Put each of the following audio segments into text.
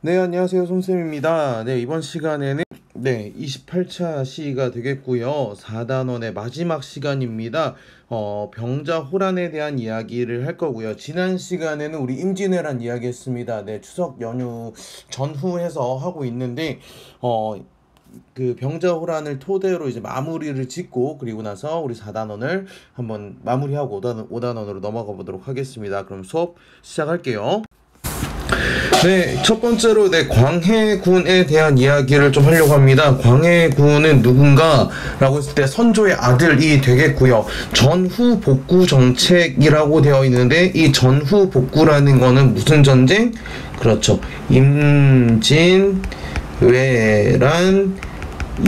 네, 안녕하세요. 손쌤입니다. 네, 이번 시간에는 28차 시가 되겠고요. 4단원의 마지막 시간입니다. 병자호란에 대한 이야기를 할 거고요. 지난 시간에는 우리 임진왜란 이야기 했습니다. 네, 추석 연휴 전후해서 하고 있는데, 그 병자호란을 토대로 이제 마무리를 짓고, 그리고 나서 우리 4단원을 한번 마무리하고 5단원으로 넘어가 보도록 하겠습니다. 그럼 수업 시작할게요. 네, 첫 번째로 광해군에 대한 이야기를 좀 하려고 합니다. 광해군은 누군가라고 했을 때 선조의 아들이 되겠고요. 전후 복구 정책이라고 되어 있는데 이 전후 복구라는 거는 무슨 전쟁? 그렇죠. 임진왜란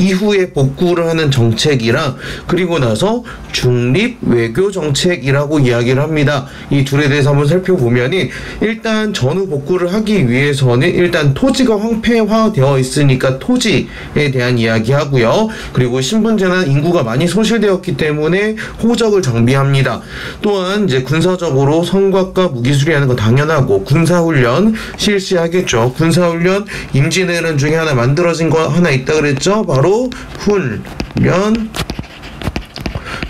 이후에 복구를 하는 정책이랑 그리고 나서 중립 외교 정책이라고 이야기를 합니다. 이 둘에 대해서 한번 살펴보면은 일단 전후 복구를 하기 위해서는 일단 토지가 황폐화되어 있으니까 토지에 대한 이야기하고요. 그리고 신분제나 인구가 많이 소실되었기 때문에 호적을 정비합니다. 또한 이제 군사적으로 성곽과 무기 수리하는 거 당연하고 군사훈련 실시하겠죠. 군사훈련 임진왜란 중에 하나 만들어진 거 하나 있다 그랬죠. 바로 훈련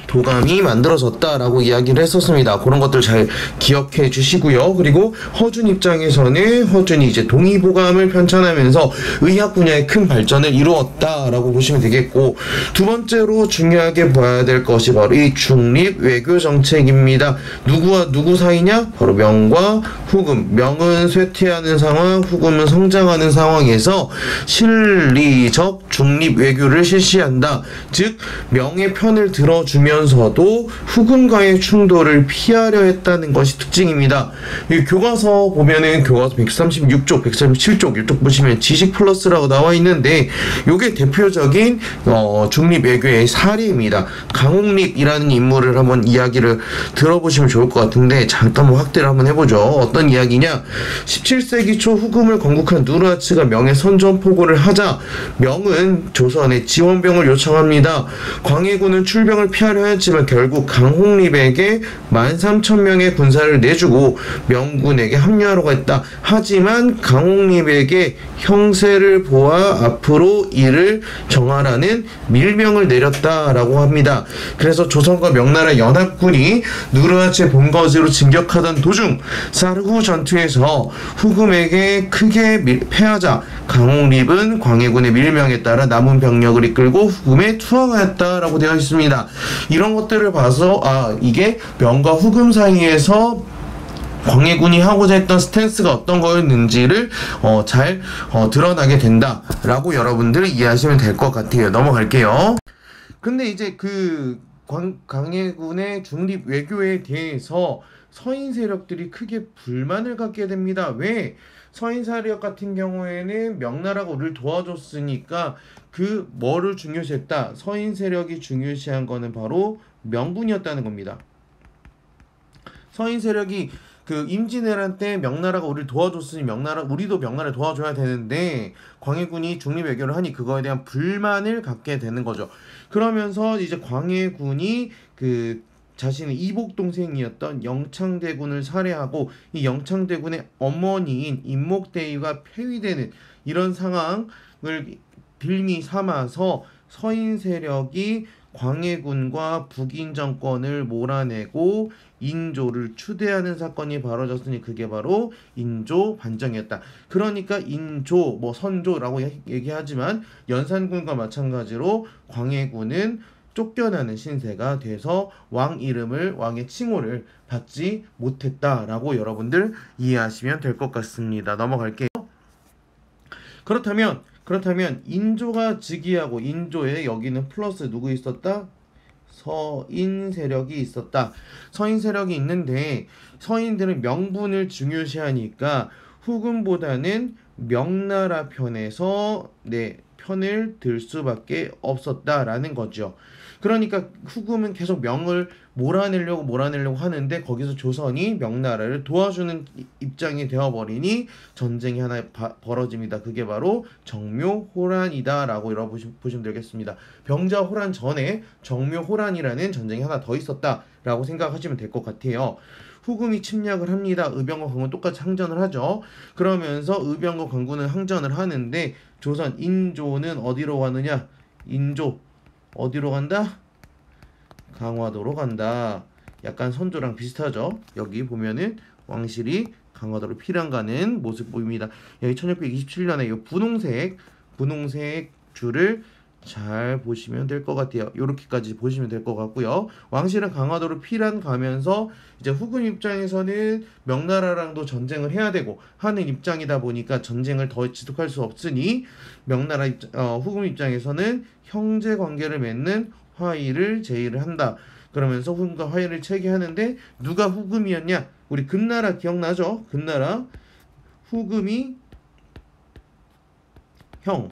도감이 만들어졌다라고 이야기를 했었습니다. 그런 것들 잘 기억해 주시고요. 그리고 허준 입장에서는 허준이 이제 동의보감을 편찬하면서 의학 분야의 큰 발전을 이루었다라고 보시면 되겠고, 두 번째로 중요하게 봐야 될 것이 바로 이 중립 외교 정책입니다. 누구와 누구 사이냐? 바로 명과 후금. 명은 쇠퇴하는 상황, 후금은 성장하는 상황에서 실리적 중립 외교를 실시한다. 즉 명의 편을 들어주면서도 후금과의 충돌을 피하려 했다는 것이 특징입니다. 이 교과서 보면은 교과서 136쪽, 137쪽 이쪽 보시면 지식 플러스라고 나와 있는데 요게 대표적인 중립 외교의 사례입니다. 강홍립이라는 인물을 한번 이야기를 들어보시면 좋을 것 같은데 잠깐 확대를 한번 해보죠. 어떤 이야기냐? 17세기 초 후금을 건국한 누르하치가 명의 선전포고를 하자 명은 조선에 지원병을 요청합니다. 광해군은 출병을 피하려 했지만 결국 강홍립에게 13,000명의 군사를 내주고 명군에게 합류하려고 했다. 하지만 강홍립에게 형세를 보아 앞으로 이를 정하라는 밀명을 내렸다라고 합니다. 그래서 조선과 명나라 연합군이 누르하치 본거지로 진격하던 도중 사르후 전투에서 후금에게 크게 패하자 강홍립은 광해군의 밀명에 따라 남은 병력을 이끌고 후금에 투항하였다라고 되어 있습니다. 이런 것들을 봐서 이게 명과 후금 사이에서 광해군이 하고자 했던 스탠스가 어떤 거였는지를 잘 드러나게 된다라고 여러분들 이해하시면 될 것 같아요. 넘어갈게요. 근데 이제 그 광해군의 중립 외교에 대해서 서인 세력들이 크게 불만을 갖게 됩니다. 왜? 서인 세력 같은 경우에는 명나라가 우리를 도와줬으니까 그 뭐를 중요시했다? 서인 세력이 중요시한 거는 바로 명분이었다는 겁니다. 서인 세력이 그 임진왜란 때 명나라가 우리를 도와줬으니 우리도 명나라를 도와줘야 되는데 광해군이 중립 외교를 하니 그거에 대한 불만을 갖게 되는 거죠. 그러면서 이제 광해군이 그 자신의 이복 동생이었던 영창대군을 살해하고 이 영창대군의 어머니인 임목대위가 폐위되는 이런 상황을 빌미 삼아서 서인 세력이 광해군과 북인 정권을 몰아내고 인조를 추대하는 사건이 벌어졌으니 그게 바로 인조 반정이었다. 그러니까 인조, 선조라고 얘기하지만 연산군과 마찬가지로 광해군은 쫓겨나는 신세가 돼서 왕의 칭호를 받지 못했다라고 여러분들 이해하시면 될 것 같습니다. 넘어갈게요. 그렇다면 인조가 즉위하고 인조에 여기는 플러스 누구 있었다? 서인 세력이 있었다. 서인 세력이 있는데 서인들은 명분을 중요시하니까 후금보다는 명나라 편에서 편을 들 수밖에 없었다라는 거죠. 그러니까 후금은 계속 명을 몰아내려고 하는데 거기서 조선이 명나라를 도와주는 입장이 되어버리니 전쟁이 하나 벌어집니다. 그게 바로 정묘호란이다 라고 보시면 되겠습니다. 병자호란 전에 정묘호란이라는 전쟁이 하나 더 있었다 라고 생각하시면 될 것 같아요. 후금이 침략을 합니다. 의병과 관군 똑같이 항전을 하죠. 그러면서 의병과 관군은 항전을 하는데 조선 인조는 어디로 가느냐? 인조 어디로 간다? 강화도로 간다. 약간 선조랑 비슷하죠. 여기 보면은 왕실이 강화도로 피랑 가는 모습 보입니다. 여기 1627년에 이 분홍색 줄을 잘 보시면 될 것 같아요. 이렇게까지 보시면 될 것 같고요. 왕실은 강화도로 피란 가면서 이제 후금 입장에서는 명나라랑도 전쟁을 해야 되고 하는 입장이다 보니까 전쟁을 더 지속할 수 없으니 후금 입장에서는 형제 관계를 맺는 화의를 제의를 한다. 그러면서 후금과 화의를 체결하는데 누가 후금이었냐? 우리 금나라 기억나죠? 금나라 후금이 형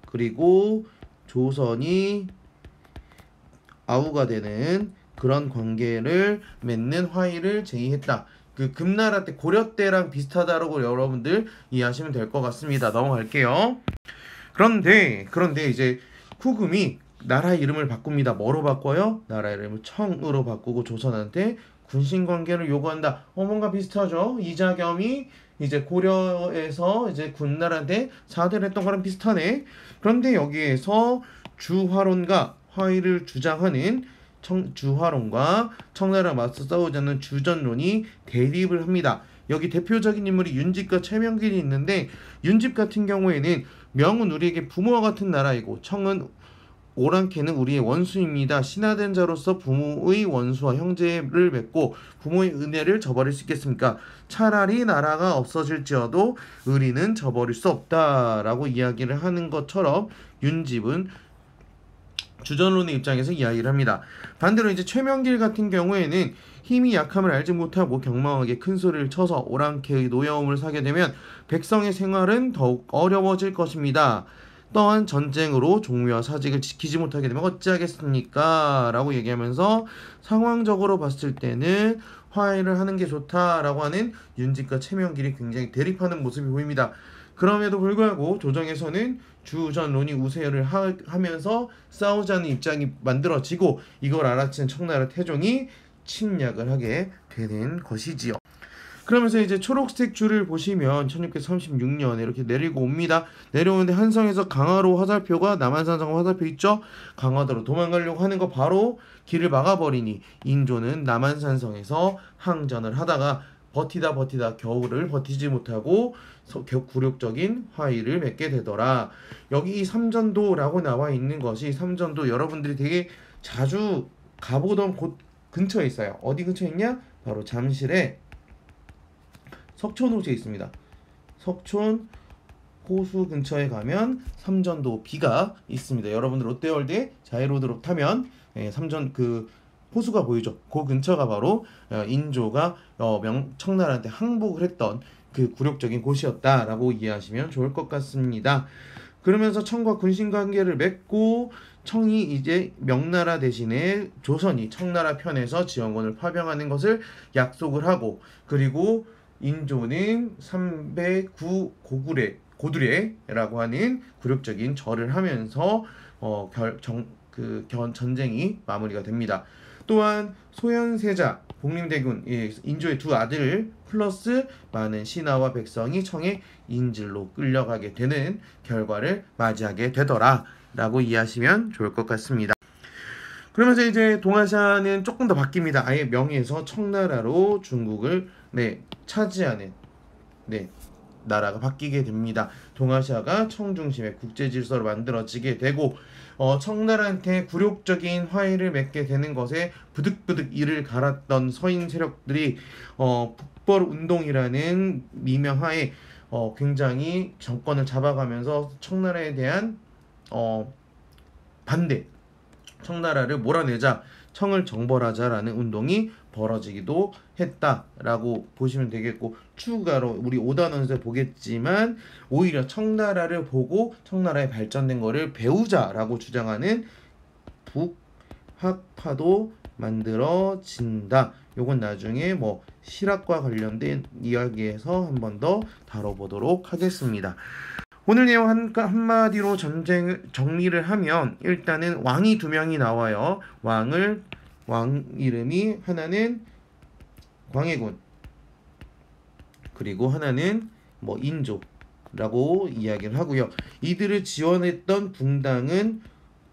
그리고 조선이 아우가 되는 그런 관계를 맺는 화의를 제의했다. 그 금나라 때 고려 때랑 비슷하다라고 여러분들 이해하시면 될 것 같습니다. 넘어갈게요. 그런데 이제 후금이 나라 이름을 바꿉니다. 뭐로 바꿔요? 나라 이름을 청으로 바꾸고 조선한테 군신 관계를 요구한다. 뭔가 비슷하죠? 이자겸이 이제 고려에서 이제 군나라한테 사대를 했던 거랑 비슷하네. 그런데 여기에서 주화론과 화의를 주장하는 주화론과 청나라랑 맞서 싸우자는 주전론이 대립을 합니다. 여기 대표적인 인물이 윤집과 최명길이 있는데 윤집 같은 경우에는 명은 우리에게 부모와 같은 나라이고 청은 오랑캐는 우리의 원수입니다. 신하된 자로서 부모의 원수와 형제를 맺고 부모의 은혜를 저버릴 수 있겠습니까? 차라리 나라가 없어질지어도 의리는 저버릴 수 없다라고 이야기를 하는 것처럼 윤집은 주전론의 입장에서 이야기를 합니다. 반대로 이제 최명길 같은 경우에는 힘이 약함을 알지 못하고 경망하게 큰 소리를 쳐서 오랑캐의 노여움을 사게 되면 백성의 생활은 더욱 어려워질 것입니다. 또한 전쟁으로 종묘와 사직을 지키지 못하게 되면 어찌하겠습니까? 라고 얘기하면서 상황적으로 봤을 때는 화해를 하는 게 좋다라고 하는 윤집과 최명길이 굉장히 대립하는 모습이 보입니다. 그럼에도 불구하고 조정에서는 주전론이 우세를 하면서 싸우자는 입장이 만들어지고 이걸 알아챈 청나라 태종이 침략을 하게 되는 것이지요. 그러면서 이제 초록색 줄을 보시면 1636년에 이렇게 내리고 옵니다. 내려오는데 한성에서 강화로 화살표가 남한산성 화살표 있죠? 강화도로 도망가려고 하는 거 바로 길을 막아버리니 인조는 남한산성에서 항전을 하다가 버티다 겨울을 버티지 못하고 굴욕적인 화의를 맺게 되더라. 여기 이 삼전도라고 나와 있는 것이 삼전도 여러분들이 되게 자주 가보던 곳 근처에 있어요. 어디 근처에 있냐? 바로 잠실에 석촌 호수에 있습니다. 석촌 호수 근처에 가면 삼전도 비가 있습니다. 여러분들 롯데월드에 자이로드로 타면 삼전 그 호수가 보이죠. 그 근처가 바로 인조가 청나라한테 항복을 했던 그 굴욕적인 곳이었다라고 이해하시면 좋을 것 같습니다. 그러면서 청과 군신 관계를 맺고 청이 이제 명나라 대신에 조선이 청나라 편에서 지원군을 파병하는 것을 약속을 하고 그리고 인조는 309 고두례라고 하는 굴욕적인 절을 하면서 전쟁이 마무리가 됩니다. 또한 소현세자 복림대군 인조의 두 아들 플러스 많은 신하와 백성이 청의 인질로 끌려가게 되는 결과를 맞이하게 되더라 라고 이해하시면 좋을 것 같습니다. 그러면서 이제 동아시아는 조금 더 바뀝니다. 아예 명에서 청나라로 중국을 차지하는 나라가 바뀌게 됩니다. 동아시아가 청중심의 국제 질서로 만들어지게 되고 청나라한테 굴욕적인 화해를 맺게 되는 것에 부득부득 이를 갈았던 서인 세력들이 북벌운동이라는 미명하에 굉장히 정권을 잡아가면서 청나라에 대한 반대, 청나라를 몰아내자, 청을 정벌하자라는 운동이 벌어지기도 했다라고 보시면 되겠고, 추가로 우리 5단원에서 보겠지만 오히려 청나라를 보고 청나라에 발전된 거를 배우자라고 주장하는 북학파도 만들어진다. 요건 나중에 실학과 관련된 이야기에서 한 번 더 다뤄보도록 하겠습니다. 오늘 내용 한마디로 정리를 하면 일단은 왕이 2명이 나와요. 왕 이름이 하나는 광해군, 그리고 하나는 뭐 인조라고 이야기를 하고요. 이들을 지원했던 붕당은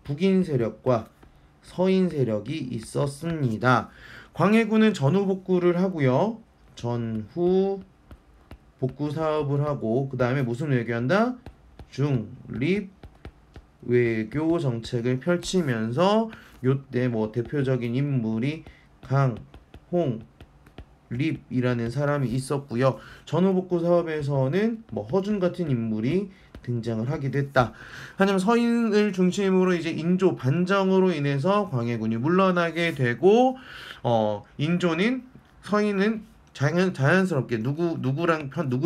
북인 세력과 서인 세력이 있었습니다. 광해군은 전후 복구를 하고요. 전후 복구 사업을 하고 그 다음에 무슨 외교한다? 중립 외교 정책을 펼치면서 요때 뭐 대표적인 인물이 강홍립이라는 사람이 있었고요. 전후복구 사업에서는 뭐 허준 같은 인물이 등장을 하기도 했다. 하지만 서인을 중심으로 이제 인조 반정으로 인해서 광해군이 물러나게 되고 인조는 서인은 자연스럽게 누구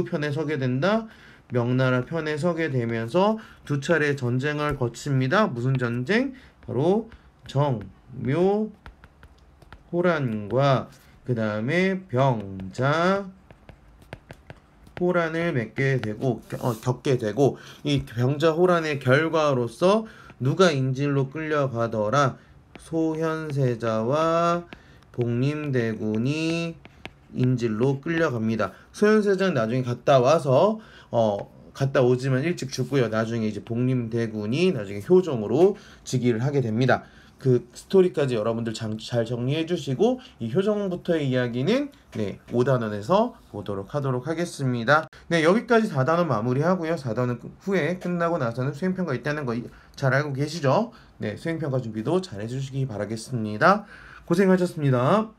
편에 서게 된다. 명나라 편에 서게 되면서 두 차례 전쟁을 거칩니다. 무슨 전쟁? 바로 정묘 호란과 그 다음에 병자 호란을 겪게 되고 이 병자 호란의 결과로서 누가 인질로 끌려가더라? 소현세자와 복림대군이 인질로 끌려갑니다. 소현세자는 나중에 갔다 오지만 일찍 죽고요. 나중에 이제 복림대군이 나중에 효종으로 즉위를 하게 됩니다. 그 스토리까지 여러분들 잘 정리해 주시고 이 효정부터의 이야기는 5단원에서 보도록 하도록 하겠습니다. 네, 여기까지 4단원 마무리하고요. 4단원 후에 끝나고 나서는 수행평가 있다는 거 잘 알고 계시죠? 네, 수행평가 준비도 잘 해주시기 바라겠습니다. 고생하셨습니다.